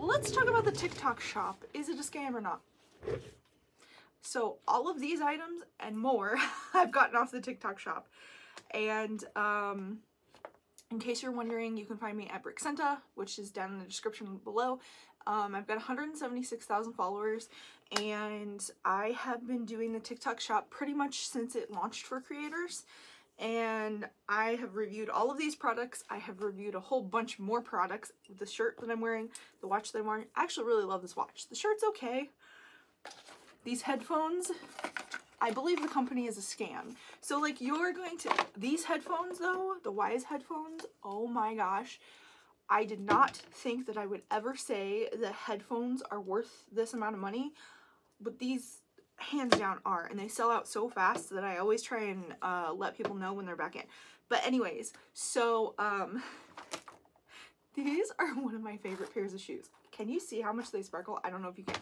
let's talk about the TikTok shop. Is it a scam or not? So all of these items and more I've gotten off the TikTok shop. And in case you're wondering, you can find me at Brixenta, which is down in the description below. I've got 176,000 followers, and I have been doing the TikTok shop pretty much since it launched for creators. And I have reviewed all of these products. I have reviewed a whole bunch more products. The shirt that I'm wearing, the watch that I'm wearing. I actually really love this watch. The shirt's okay. These headphones, I believe the company is a scam. So like these headphones though, the Wise headphones, oh my gosh. I did not think that I would ever say that headphones are worth this amount of money, but these hands down are, and they sell out so fast that I always try and let people know when they're back in. But anyways, so these are one of my favorite pairs of shoes. Can you see how much they sparkle? I don't know if you can.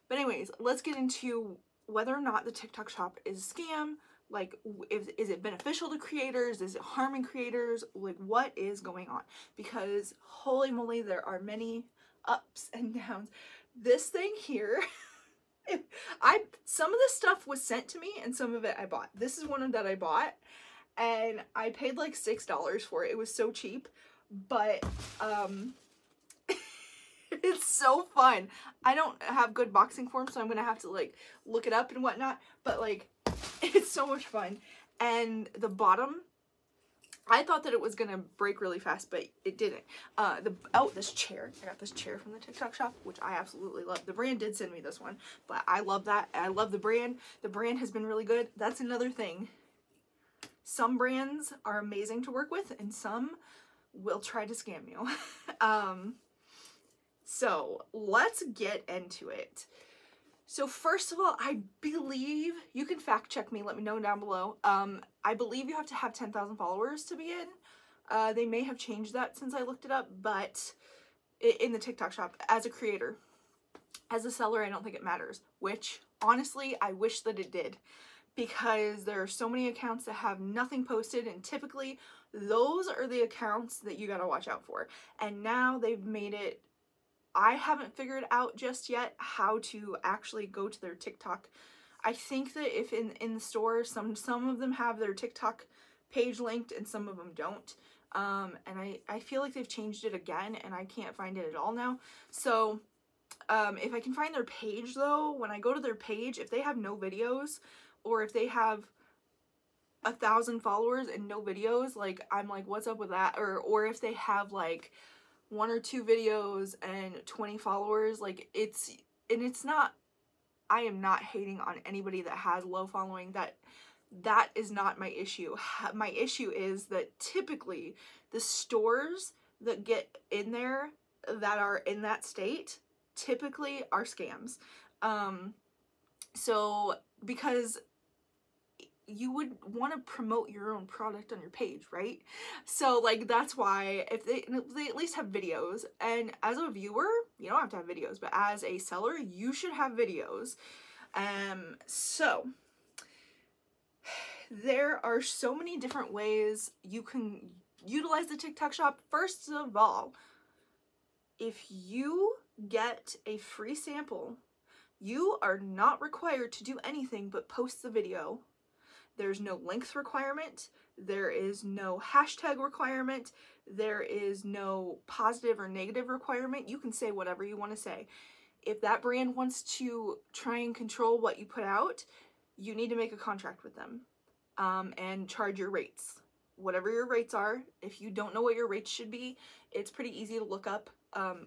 But anyways, let's get into whether or not the TikTok shop is a scam. Like, is it beneficial to creators? Is it harming creators? Like, what is going on? Because holy moly, there are many ups and downs. This thing here, some of this stuff was sent to me and some of it I bought. This is one that I bought and I paid like $6 for it. It was so cheap, but it's so fun. I don't have good boxing form, so I'm gonna have to like look it up and whatnot, but like it's so much fun. And the bottom, I thought that it was gonna break really fast, but it didn't. This chair. I got this chair from the TikTok shop, which I absolutely love. The brand did send me this one, but I love that. I love the brand. The brand has been really good. That's another thing. Some brands are amazing to work with, and some will try to scam you. So let's get into it. So first of all, I believe, you can fact check me, let me know down below. I believe you have to have 10,000 followers to be in. They may have changed that since I looked it up, but in the TikTok shop, as a creator, as a seller, I don't think it matters, which honestly, I wish that it did, because there are so many accounts that have nothing posted, and typically those are the accounts that you gotta watch out for. And now they've made it, I haven't figured out just yet how to actually go to their TikTok. I think that if in the store, some of them have their TikTok page linked and some of them don't. And I feel like they've changed it again and I can't find it at all now. So if I can find their page though, when I go to their page, if they have no videos or if they have 1,000 followers and no videos, like I'm like, what's up with that? Or if they have like 1 or 2 videos and 20 followers, like it's not, I am not hating on anybody that has low following. That is not my issue. My issue is that typically the stores that get in there that are in that state typically are scams. So because you would want to promote your own product on your page, right? So like that's why if they at least have videos, and as a viewer you don't have to have videos, but as a seller you should have videos. So there are so many different ways you can utilize the TikTok shop. First of all, if you get a free sample, you are not required to do anything but post the video. There's no length requirement, there is no hashtag requirement, there is no positive or negative requirement. You can say whatever you want to say. If that brand wants to try and control what you put out, you need to make a contract with them and charge your rates. Whatever your rates are, if you don't know what your rates should be, it's pretty easy to look up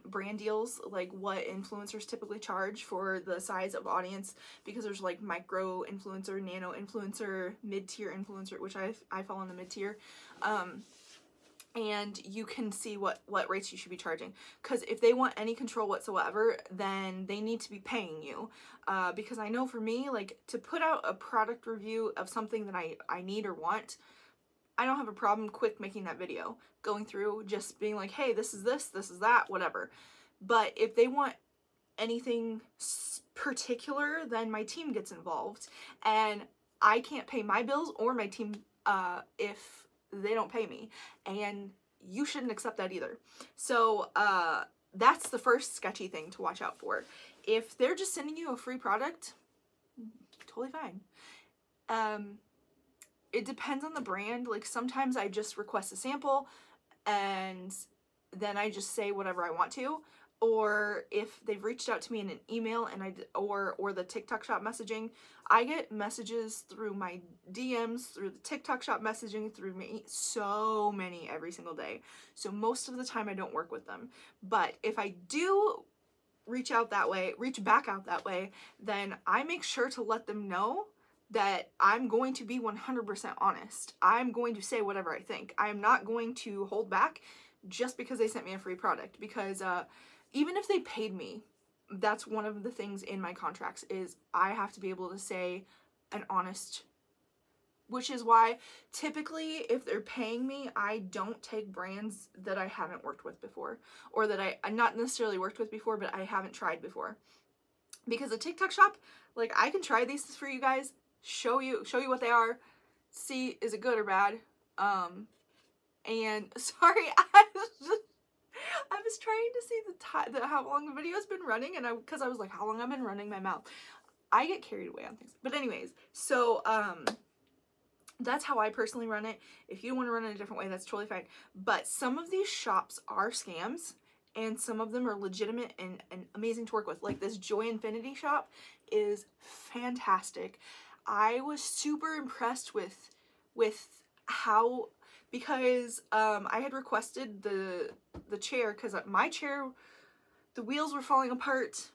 brand deals, like what influencers typically charge for the size of audience, because there's like micro influencer, nano influencer, mid-tier influencer, which I fall in the mid-tier, and you can see what rates you should be charging, because if they want any control whatsoever, then they need to be paying you, because I know for me, like to put out a product review of something that I need or want, I don't have a problem quick making that video, going through, just being like, hey, this is that, whatever. But if they want anything particular, then my team gets involved. And I can't pay my bills or my team if they don't pay me. And you shouldn't accept that either. So that's the first sketchy thing to watch out for. If they're just sending you a free product, totally fine. It depends on the brand. Like sometimes I just request a sample and then I just say whatever I want to. Or if they've reached out to me in an email and or the TikTok shop messaging, I get messages through my DMs, through the TikTok shop messaging, through me, so many every single day. So most of the time I don't work with them. But if I do reach back out that way, then I make sure to let them know that I'm going to be 100% honest. I'm going to say whatever I think. I'm not going to hold back just because they sent me a free product, because even if they paid me, that's one of the things in my contracts is I have to be able to say an honest, which is why typically if they're paying me, I don't take brands that I haven't worked with before, or that I not necessarily worked with before, but I haven't tried before. Because a TikTok shop, like I can try these for you guys, show you what they are, see is it good or bad. And sorry, I was trying to see how long the video's been running, and because I was like, how long I've been running my mouth. I get carried away on things. But anyways, so that's how I personally run it. If you want to run it a different way, that's totally fine. But some of these shops are scams, and some of them are legitimate and amazing to work with. Like this Joy Infinity shop is fantastic. I was super impressed with how, because I had requested the chair, because my chair, the wheels were falling apart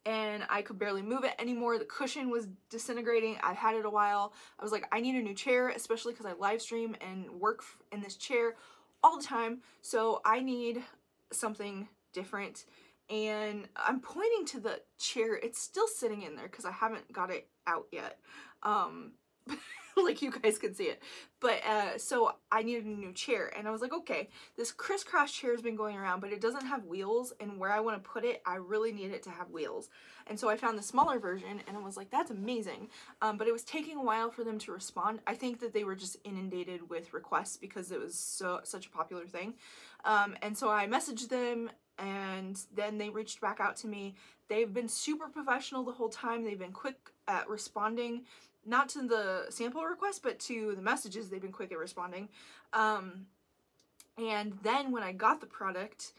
and I could barely move it anymore. The cushion was disintegrating. I've had it a while. I was like, I need a new chair, especially because I live stream and work in this chair all the time. So I need something different. And I'm pointing to the chair. It's still sitting in there because I haven't got it out yet. Like you guys can see it. But so I needed a new chair, and I was like, okay, this crisscross chair has been going around, but it doesn't have wheels, and where I want to put it, I really need it to have wheels. And so I found the smaller version, and I was like, that's amazing. But it was taking a while for them to respond. I think that they were just inundated with requests because it was such a popular thing. And so I messaged them, and then they reached back out to me. They've been super professional the whole time. They've been quick at responding, not to the sample request, but to the messages. They've been quick at responding. And then when I got the product,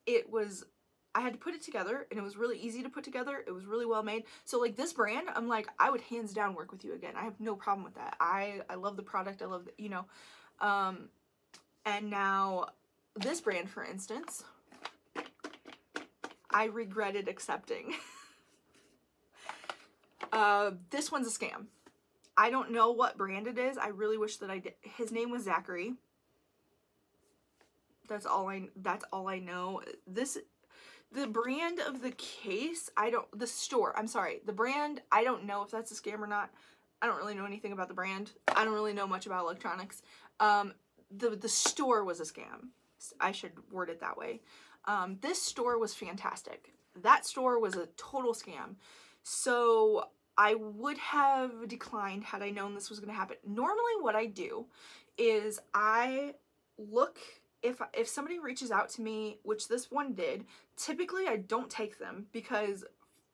I had to put it together, and it was really easy to put together. It was really well made. So like this brand, I'm like, I would hands down work with you again. I have no problem with that. I love the product. I love the, you know, and now this brand, for instance, I regretted accepting. This one's a scam. I don't know what brand it is. I really wish that I did. His name was Zachary. That's all I know. The brand of the case, the store, I'm sorry. The brand, I don't know if that's a scam or not. I don't really know anything about the brand. I don't really know much about electronics. The store was a scam. I should word it that way. This store was fantastic. That store was a total scam. So I would have declined had I known this was going to happen. Normally what I do is I look, if somebody reaches out to me, which this one did, typically I don't take them because,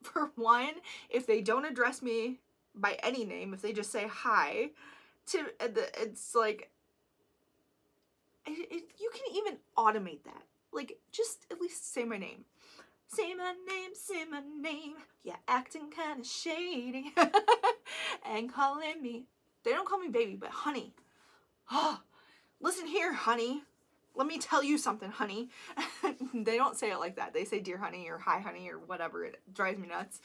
for one, if they don't address me by any name, if they just say hi, it's like, you can even automate that. Like, just at least say my name. Say my name, say my name. You're acting kind of shady. And calling me. They don't call me baby, but honey. Oh, listen here, honey. Let me tell you something, honey. They don't say it like that. They say dear honey or hi honey or whatever. It drives me nuts.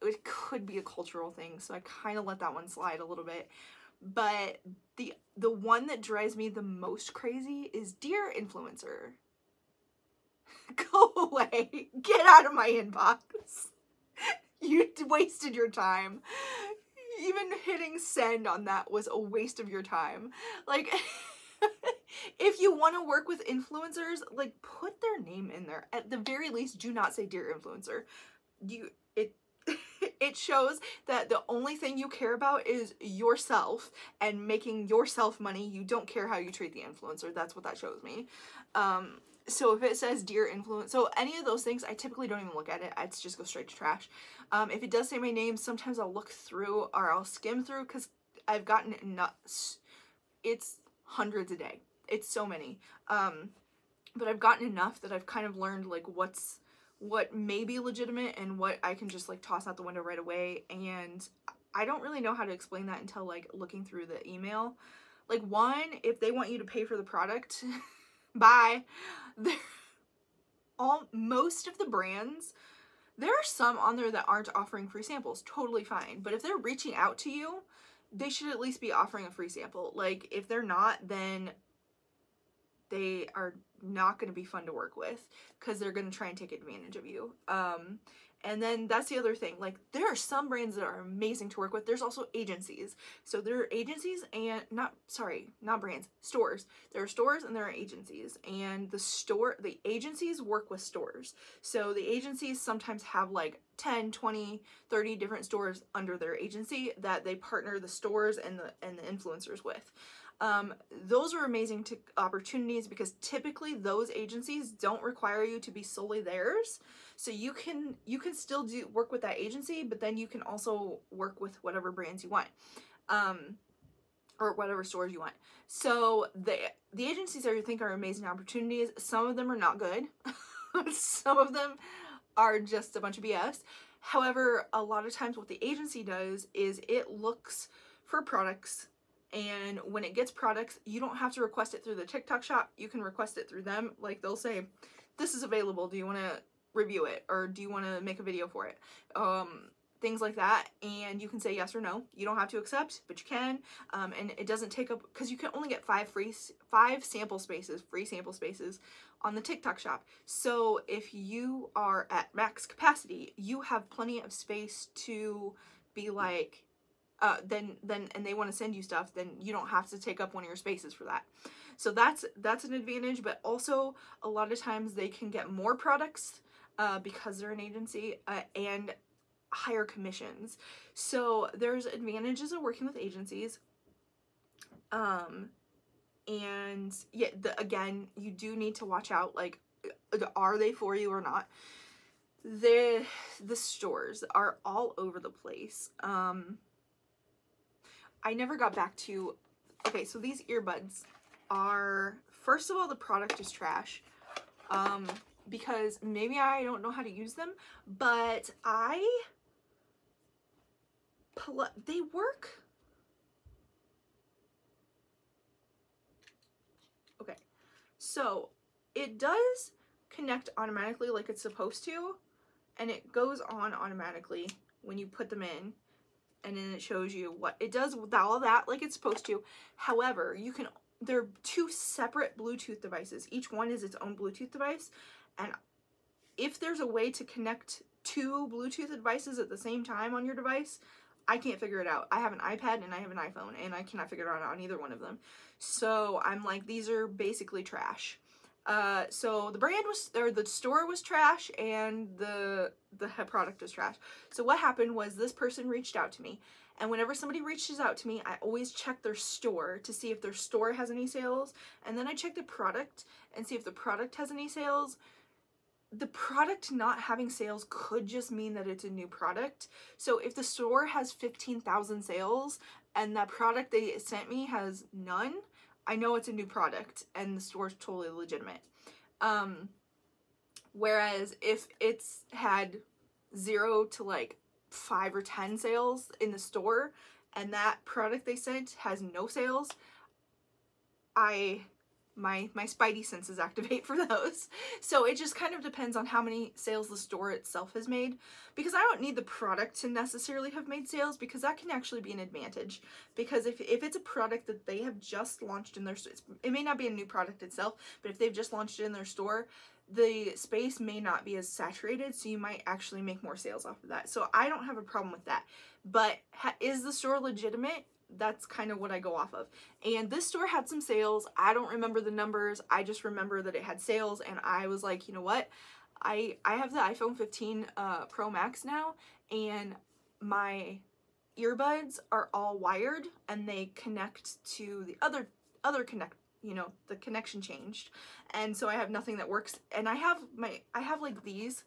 It could be a cultural thing, so I kind of let that one slide a little bit. But the one that drives me the most crazy is dear influencer. Go away. Get out of my inbox. You wasted your time. Even hitting send on that was a waste of your time. Like, if you want to work with influencers, like, put their name in there. At the very least, do not say dear influencer. It shows that the only thing you care about is yourself and making yourself money. You don't care how you treat the influencer. That's what that shows me. So if it says dear influence, so any of those things, I typically don't even look at it. I just go straight to trash. If it does say my name, sometimes I'll look through or I'll skim through because I've gotten nuts. It's hundreds a day. It's so many. But I've gotten enough that I've kind of learned like what may be legitimate and what I can just like toss out the window right away. And I don't really know how to explain that until like looking through the email. Like, one, if they want you to pay for the product, bye. Most of the brands, there are some on there that aren't offering free samples, totally fine. But if they're reaching out to you, they should at least be offering a free sample. Like, if they're not, then they are not going to be fun to work with because they're going to try and take advantage of you. And then that's the other thing. Like, there are some brands that are amazing to work with. There's also agencies. So there are agencies and not brands, stores. There are stores and there are agencies. And the agencies work with stores. So the agencies sometimes have like 10, 20, 30 different stores under their agency that they partner the stores and the influencers with. Those are amazing opportunities because typically those agencies don't require you to be solely theirs. So you can still work with that agency, but then you can also work with whatever brands you want, or whatever stores you want. So the agencies I think are amazing opportunities. Some of them are not good. Some of them are just a bunch of BS. However, a lot of times what the agency does is it looks for products. And when it gets products, you don't have to request it through the TikTok shop. You can request it through them. Like, they'll say, this is available. Do you want to review it? Or do you want to make a video for it? Things like that. And you can say yes or no. You don't have to accept, but you can. And it doesn't take up, because you can only get free sample spaces on the TikTok shop. So if you are at max capacity, you have plenty of space to be like, then and they want to send you stuff, then you don't have to take up one of your spaces for that. So that's an advantage. But also a lot of times they can get more products because they're an agency and higher commissions. So there's advantages of working with agencies. And yeah, again, you do need to watch out, like, are they for you or not? The stores are all over the place. I never got back to, okay, so these earbuds are, first of all, the product is trash, because maybe I don't know how to use them, but they work. Okay, so it does connect automatically like it's supposed to, and it goes on automatically when you put them in. And then it shows you what it does with all that like it's supposed to. However, they're two separate Bluetooth devices. Each one is its own Bluetooth device. And if there's a way to connect two Bluetooth devices at the same time on your device, I can't figure it out. I have an iPad and I have an iPhone, and I cannot figure it out on either one of them. So I'm like, these are basically trash. So the store was trash, and the product was trash. So what happened was this person reached out to me, and whenever somebody reaches out to me, I always check their store to see if their store has any sales, and then I check the product and see if the product has any sales. The product not having sales could just mean that it's a new product. So if the store has 15,000 sales and that product they sent me has none, I know it's a new product and the store's totally legitimate. Whereas if it's had 0 to like 5 or 10 sales in the store and that product they sent has no sales, my spidey senses activate for those. So it just kind of depends on how many sales the store itself has made, because I don't need the product to necessarily have made sales, because that can actually be an advantage. Because if it's a product that they have just launched in their store, it may not be a new product itself, but if they've just launched it in their store, the space may not be as saturated, so you might actually make more sales off of that. So I don't have a problem with that. But is the store legitimate? That's kind of what I go off of. And this store had some sales. I don't remember the numbers. I just remember that it had sales, and I was like, you know what? I have the iPhone 15 Pro Max now, and my earbuds are all wired, and they connect to the other you know, the connection changed. And so I have nothing that works. And I have like these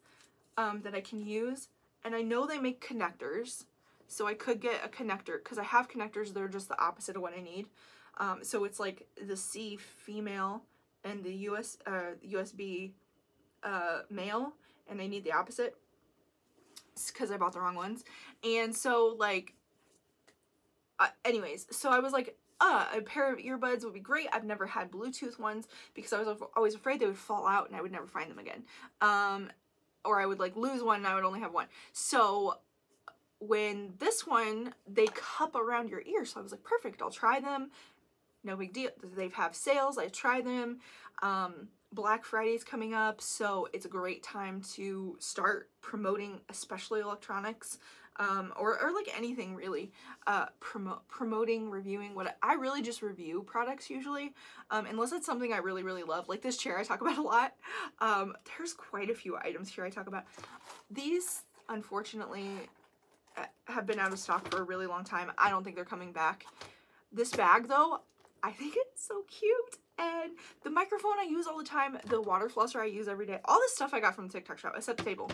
that I can use, and I know they make connectors. So I could get a connector, because I have connectors that are just the opposite of what I need. So it's like the C female and the USB male, and I need the opposite, because I bought the wrong ones. And so like, anyways, so I was like, a pair of earbuds would be great. I've never had Bluetooth ones because I was always afraid they would fall out and I would never find them again. Or I would like lose one and I would only have one. So when this one, they cup around your ear. So I was like, perfect, I'll try them. No big deal. They have sales. I try them. Black Friday's coming up, so it's a great time to start promoting, especially electronics, or like anything really, promoting, reviewing. What I really just review products usually, unless it's something I really, really love. Like this chair I talk about a lot. There's quite a few items here I talk about. These, unfortunately, have been out of stock for a really long time. I don't think they're coming back. This bag though, I think it's so cute. And the microphone I use all the time, the water flosser I use every day, all this stuff I got from the TikTok shop, except the table.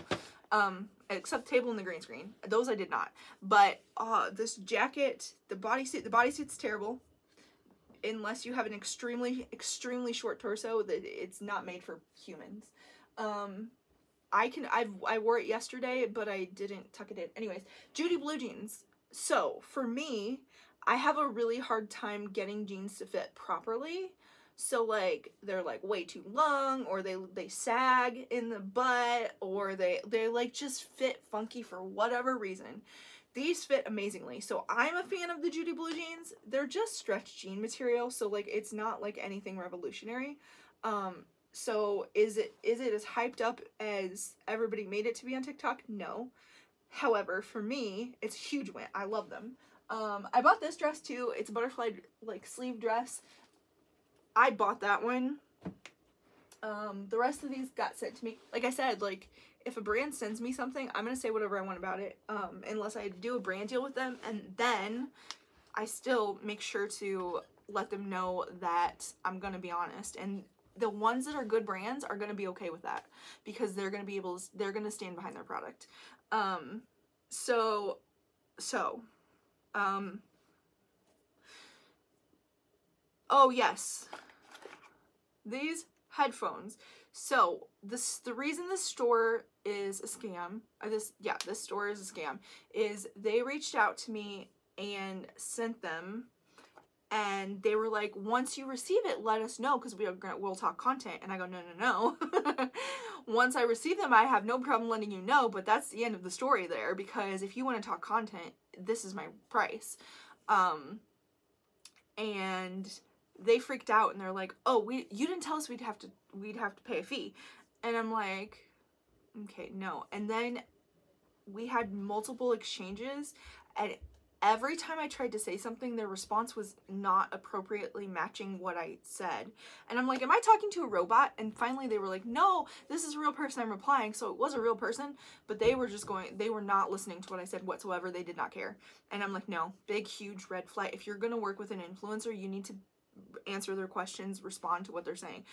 Except the table and the green screen. Those I did not. But this jacket, the bodysuit's terrible. Unless you have an extremely, extremely short torso, that it's not made for humans. I wore it yesterday, but I didn't tuck it in. Anyways, Judy blue jeans. So for me, I have a really hard time getting jeans to fit properly. So like they're like way too long, or they sag in the butt, or they like just fit funky for whatever reason. These fit amazingly. So I'm a fan of the Judy blue jeans. They're just stretch jean material, so like it's not like anything revolutionary. So is it as hyped up as everybody made it to be on TikTok? No. However, for me, it's a huge win. I love them. I bought this dress too. It's a butterfly like sleeve dress. I bought that one. The rest of these got sent to me. Like I said, like if a brand sends me something, I'm gonna say whatever I want about it, unless I do a brand deal with them, and then I still make sure to let them know that I'm gonna be honest. And the ones that are good brands are gonna be okay with that, because they're gonna be able to, they're gonna stand behind their product. Oh yes, these headphones. So the reason this store is a scam, this store is a scam, is they reached out to me and sent them, and they were like, once you receive it, let us know, because we'll talk content. And I go, no. Once I receive them, I have no problem letting you know, but that's the end of the story there, because if you want to talk content, this is my price. And they freaked out, and they're like, oh, you didn't tell us we'd have to pay a fee. And I'm like, okay, no. And then we had multiple exchanges, and every time I tried to say something, their response was not appropriately matching what I said. And I'm like, am I talking to a robot? And finally they were like, no, this is a real person I'm replying. So it was a real person, but they were not listening to what I said whatsoever. They did not care. And I'm like, no, big, huge red flag. If you're going to work with an influencer, you need to answer their questions, respond to what they're saying,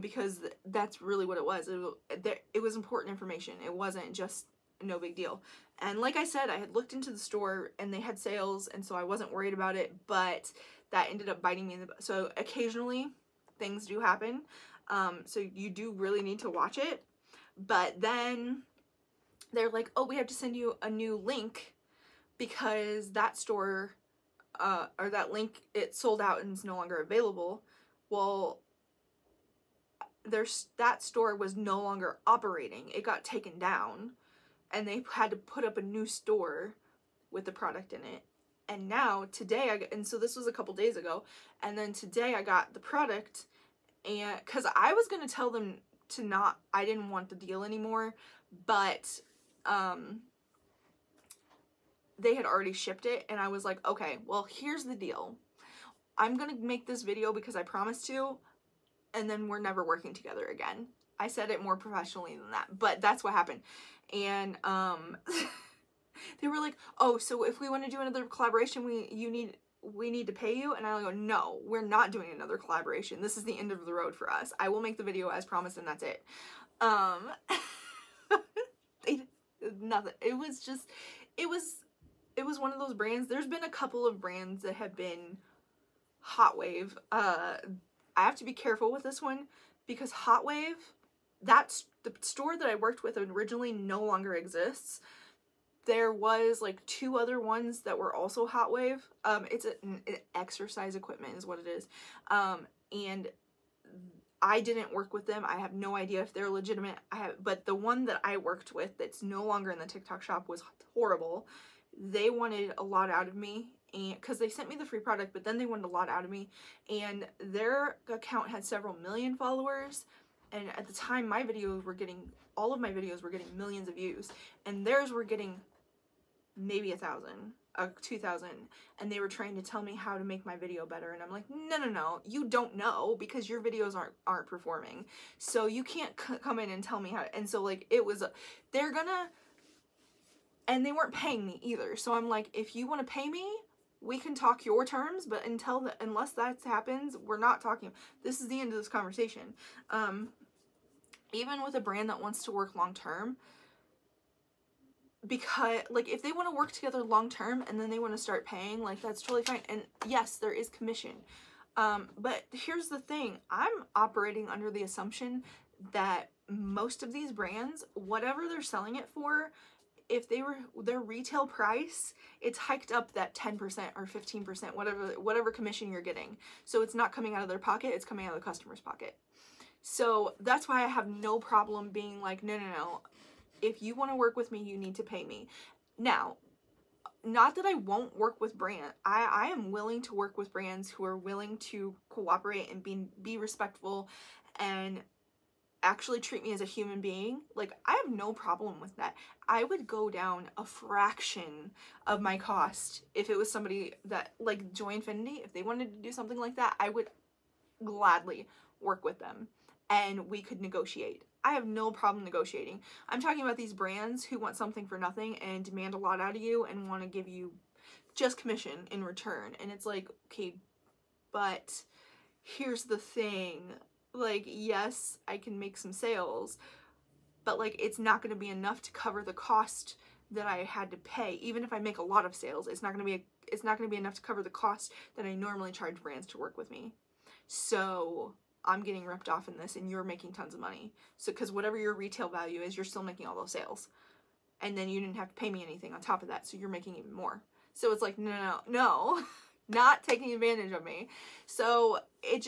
because that's really what it was. It was important information. It wasn't just no big deal. And like I said, I had looked into the store and they had sales, and so I wasn't worried about it, but that ended up biting me in the butt. So occasionally things do happen, so you do really need to watch it. But then they're like, oh, we have to send you a new link because that store or that link, it sold out and is no longer available. Well, that store was no longer operating. It got taken down, and they had to put up a new store with the product in it. And now today and so this was a couple days ago, and then today I got the product, and because I was gonna tell them I didn't want the deal anymore, but they had already shipped it, and I was like, okay, well, here's the deal. I'm gonna make this video because I promised to, and then we're never working together again. I said it more professionally than that, but that's what happened. And they were like, oh, so if we want to do another collaboration, you need we need to pay you. And I'll go, no, we're not doing another collaboration. This is the end of the road for us. I will make the video as promised and that's it. Nothing. It was just, it was one of those brands. There's been a couple of brands that have been Hot Wave. I have to be careful with this one because Hot Wave, that's the store that I worked with originally, no longer exists. There was like 2 other ones that were also Hot Wave. It's an exercise equipment is what it is. And I didn't work with them. I have no idea if they're legitimate. But the one that I worked with that's no longer in the TikTok shop was horrible. They wanted a lot out of me, and because they sent me the free product, but then they wanted a lot out of me, and their account had several million followers, and at the time my videos were getting, all of my videos were getting millions of views, and theirs were getting maybe 1,000, 2,000, and they were trying to tell me how to make my video better, and I'm like, no, you don't know, because your videos aren't performing, so you can't come in and tell me how. And so like it was, they're gonna, and they weren't paying me either, so I'm like, if you want to pay me, we can talk your terms, but unless that happens, we're not talking. This is the end of this conversation. Even with a brand that wants to work long term, because like if they want to work together long term and then they want to start paying, like that's totally fine. And yes, there is commission, but here's the thing, I'm operating under the assumption that most of these brands, whatever they're selling it for, if their retail price, it's hiked up that 10% or 15%, whatever commission you're getting. So it's not coming out of their pocket, it's coming out of the customer's pocket. So that's why I have no problem being like, no. If you want to work with me, you need to pay me. Now, not that I won't work with brands. I am willing to work with brands who are willing to cooperate and be respectful and actually treat me as a human being. Like, I have no problem with that. I would go down a fraction of my cost if it was somebody that, like Joy Infinity, if they wanted to do something like that, I would gladly work with them and we could negotiate. I have no problem negotiating. I'm talking about these brands who want something for nothing and demand a lot out of you and want to give you just commission in return. And it's like, okay, but here's the thing. Like, yes, I can make some sales, but like it's not going to be enough to cover the cost that I had to pay. Even if I make a lot of sales, it's not going to be enough to cover the cost that I normally charge brands to work with me. So I'm getting ripped off in this and you're making tons of money. So because whatever your retail value is, you're still making all those sales, and then you didn't have to pay me anything on top of that, so you're making even more. So it's like, no, not taking advantage of me. So it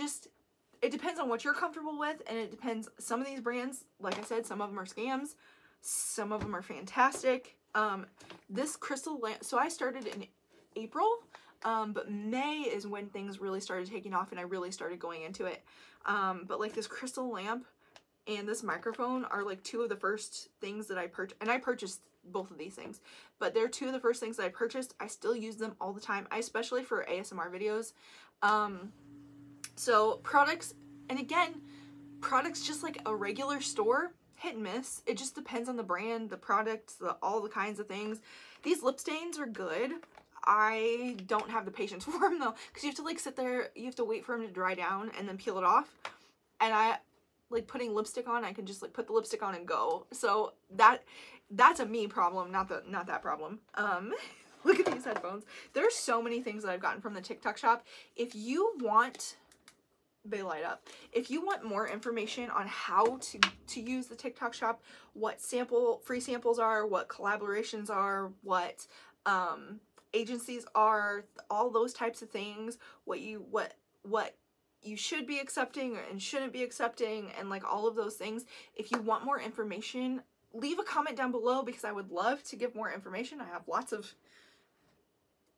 depends on what you're comfortable with, and it depends. Some of these brands, like I said, some of them are scams, some of them are fantastic. This crystal lamp, so I started in April, but May is when things really started taking off and I really started going into it. But like this crystal lamp and this microphone are like 2 of the first things that I purchased, and I purchased both of these things, but they're 2 of the first things that I purchased. I still use them all the time, especially for ASMR videos. So products, and again, products just like a regular store, hit and miss. It just depends on the brand, the product, all the kinds of things. These lip stains are good. I don't have the patience for them though, because you have to like sit there, you have to wait for them to dry down and then peel it off. And I like putting lipstick on, I can just like put the lipstick on and go. So that's a me problem, not that problem. Look at these headphones. There's so many things that I've gotten from the TikTok shop. If you want, they light up. If you want more information on how to use the TikTok shop, what free samples are, what collaborations are, what agencies are, all those types of things, what you should be accepting and shouldn't be accepting, and like all of those things. If you want more information, leave a comment down below, because I would love to give more information. I have lots of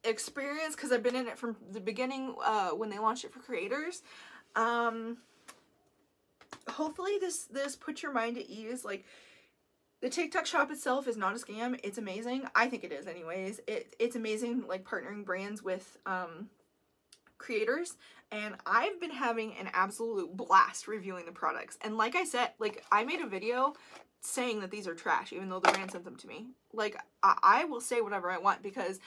experience because I've been in it from the beginning when they launched it for creators. Hopefully this puts your mind at ease. Like, the TikTok shop itself is not a scam. It's amazing. I think it is anyways. It's amazing, like partnering brands with creators, and I've been having an absolute blast reviewing the products. And like I said, like I made a video saying that these are trash, even though the brand sent them to me. Like I will say whatever I want, because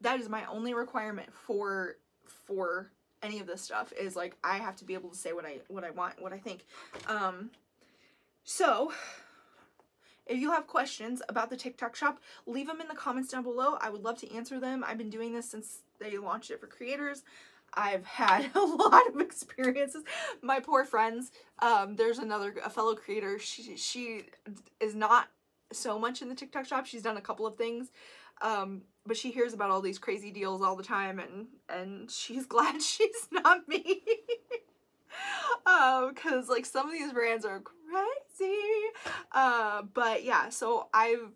that is my only requirement for any of this stuff, is like I have to be able to say what I want, what I think. So if you have questions about the TikTok shop, leave them in the comments down below. I would love to answer them. I've been doing this since they launched it for creators. I've had a lot of experiences. My poor friends, there's a fellow creator. She is not so much in the TikTok shop. She's done a couple of things, but she hears about all these crazy deals all the time, and she's glad she's not me. Because like some of these brands are crazy. But yeah, so I've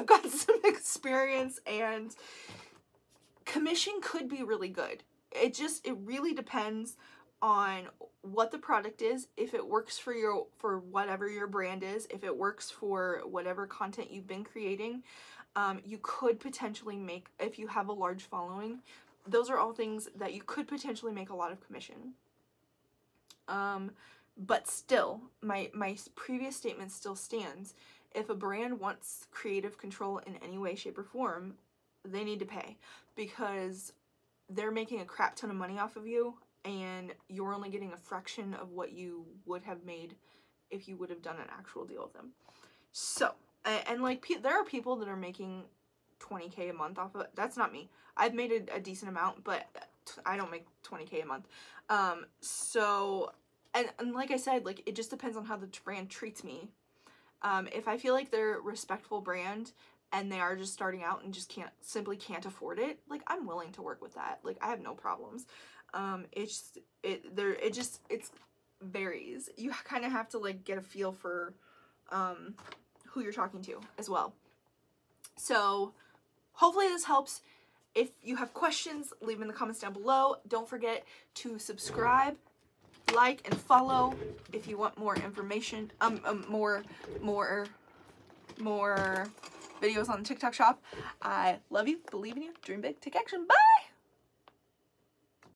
got some experience, and commission could be really good. It really depends on what the product is, if it works for whatever your brand is, if it works for whatever content you've been creating. You could potentially make, if you have a large following, those are all things that you could potentially make a lot of commission. But still, my previous statement still stands. If a brand wants creative control in any way, shape, or form, they need to pay, because they're making a crap ton of money off of you, and you're only getting a fraction of what you would have made if you would have done an actual deal with them. So, and like, there are people that are making 20K a month off of it. That's not me. I've made a decent amount, but I don't make 20K a month. So, and like I said, like, it just depends on how the brand treats me. If I feel like they're a respectful brand and they are just starting out and just simply can't afford it, like, I'm willing to work with that. Like, I have no problems. It varies. You kind of have to like get a feel for, who you're talking to as well. So hopefully this helps. If you have questions, leave them in the comments down below. Don't forget to subscribe, like, and follow if you want more information, more videos on the TikTok shop. I love you, believe in you, dream big, take action. Bye!